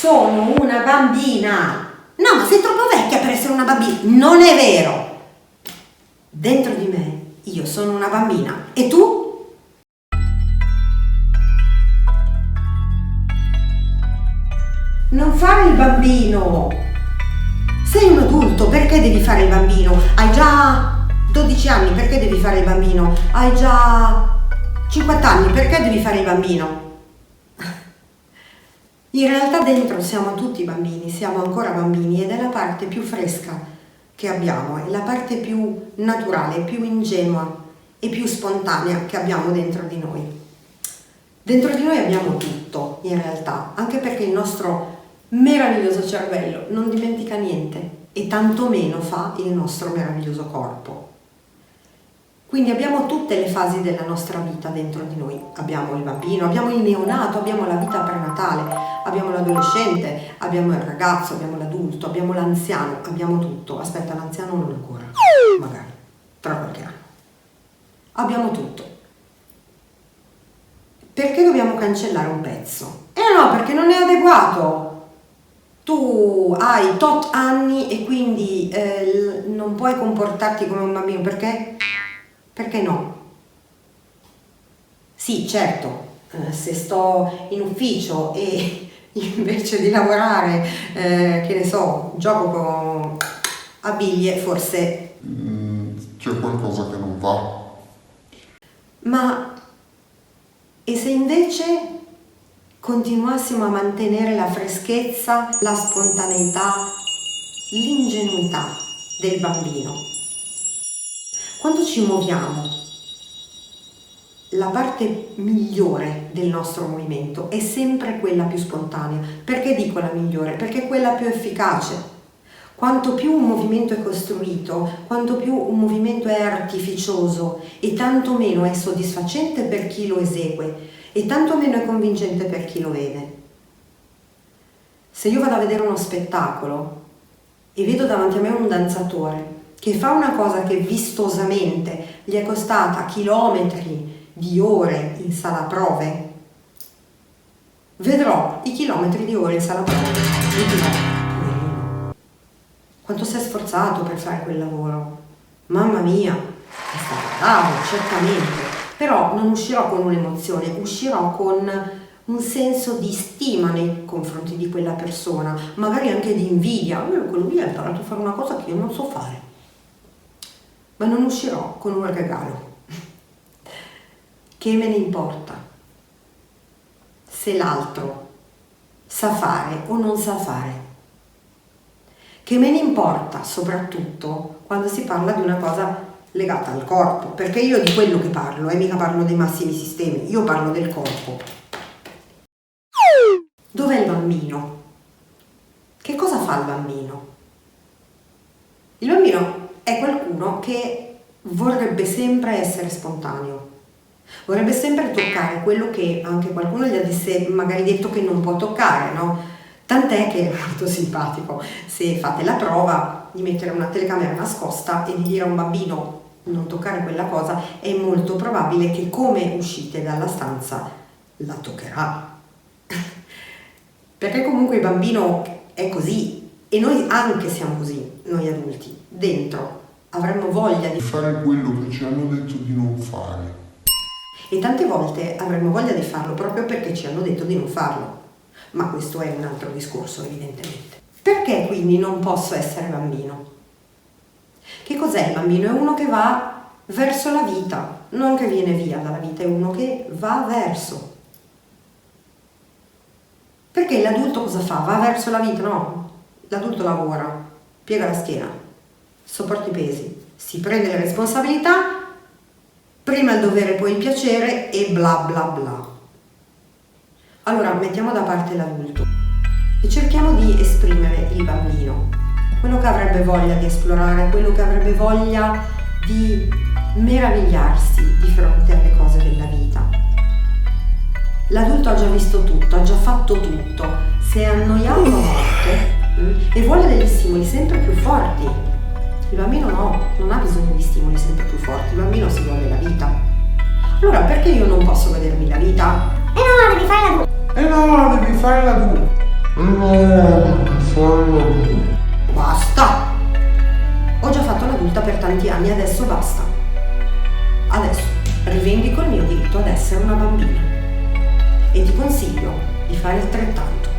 Sono una bambina. No, ma sei troppo vecchia per essere una bambina. Non è vero. Dentro di me io sono una bambina. E tu? Non fare il bambino. Sei un adulto, perché devi fare il bambino? Hai già 12 anni, perché devi fare il bambino? Hai già 50 anni, perché devi fare il bambino? In realtà dentro siamo tutti bambini, siamo ancora bambini ed è la parte più fresca che abbiamo, è la parte più naturale, più ingenua e più spontanea che abbiamo dentro di noi. Dentro di noi abbiamo tutto, in realtà, anche perché il nostro meraviglioso cervello non dimentica niente e tantomeno fa il nostro meraviglioso corpo. Quindi abbiamo tutte le fasi della nostra vita dentro di noi. Abbiamo il bambino, abbiamo il neonato, abbiamo la vita prenatale, abbiamo l'adolescente, abbiamo il ragazzo, abbiamo l'adulto, abbiamo l'anziano, abbiamo tutto. Aspetta, l'anziano non ancora, magari, tra qualche anno. Abbiamo tutto. Perché dobbiamo cancellare un pezzo? No, perché non è adeguato. Tu hai tot anni e quindi non puoi comportarti come un bambino. Perché? Perché no? Sì, certo, se sto in ufficio e invece di lavorare, che ne so, gioco a biglie, forse... c'è qualcosa che non va. Ma e se invece continuassimo a mantenere la freschezza, la spontaneità, l'ingenuità del bambino? Quando ci muoviamo, la parte migliore del nostro movimento è sempre quella più spontanea. Perché dico la migliore? Perché è quella più efficace. Quanto più un movimento è costruito, quanto più un movimento è artificioso e tanto meno è soddisfacente per chi lo esegue e tanto meno è convincente per chi lo vede. Se io vado a vedere uno spettacolo e vedo davanti a me un danzatore che fa una cosa che vistosamente gli è costata chilometri di ore in sala prove, vedrò i chilometri di ore in sala prove e dirò: quanto sei sforzato per fare quel lavoro, mamma mia, è stato bravo, certamente, però non uscirò con un'emozione, uscirò con un senso di stima nei confronti di quella persona, magari anche di invidia. Quello lì ha imparato a fare una cosa che io non so fare, ma non uscirò con un regalo. Che me ne importa se l'altro sa fare o non sa fare? Che me ne importa soprattutto quando si parla di una cosa legata al corpo, perché io di quello che parlo, e mica parlo dei massimi sistemi, io parlo del corpo. Dov'è il bambino? Che cosa fa il bambino? Il bambino è qualcuno che vorrebbe sempre essere spontaneo, vorrebbe sempre toccare quello che anche qualcuno gli ha magari detto che non può toccare, no? Tant'è che è molto simpatico, se fate la prova di mettere una telecamera nascosta e di dire a un bambino non toccare quella cosa, è molto probabile che come uscite dalla stanza la toccherà. Perché comunque il bambino è così e noi anche siamo così, noi adulti, dentro avremmo voglia di fare quello che ci hanno detto di non fare. E tante volte avremmo voglia di farlo proprio perché ci hanno detto di non farlo. Ma questo è un altro discorso, evidentemente. Perché quindi non posso essere bambino? Che cos'è il bambino? È uno che va verso la vita, non che viene via dalla vita, è uno che va verso. Perché l'adulto cosa fa? Va verso la vita? No, l'adulto lavora, piega la schiena, sopporta i pesi, si prende le responsabilità, prima il dovere poi il piacere e bla bla bla. Allora mettiamo da parte l'adulto e cerchiamo di esprimere il bambino, quello che avrebbe voglia di esplorare, quello che avrebbe voglia di meravigliarsi di fronte alle cose della vita. L'adulto ha già visto tutto, ha già fatto tutto, si è annoiato a volte e vuole degli stimoli sempre più forti. Il bambino no, non ha bisogno di stimoli sempre più forti, il bambino si vuole la vita. Allora perché io non posso vedermi la vita? No, devi fare l'adulto. No, devi fare l'adulto. No, perché fai l'adulto? Basta! Ho già fatto l'adulta per tanti anni, adesso basta. Adesso rivendico il mio diritto ad essere una bambina. E ti consiglio di fare altrettanto.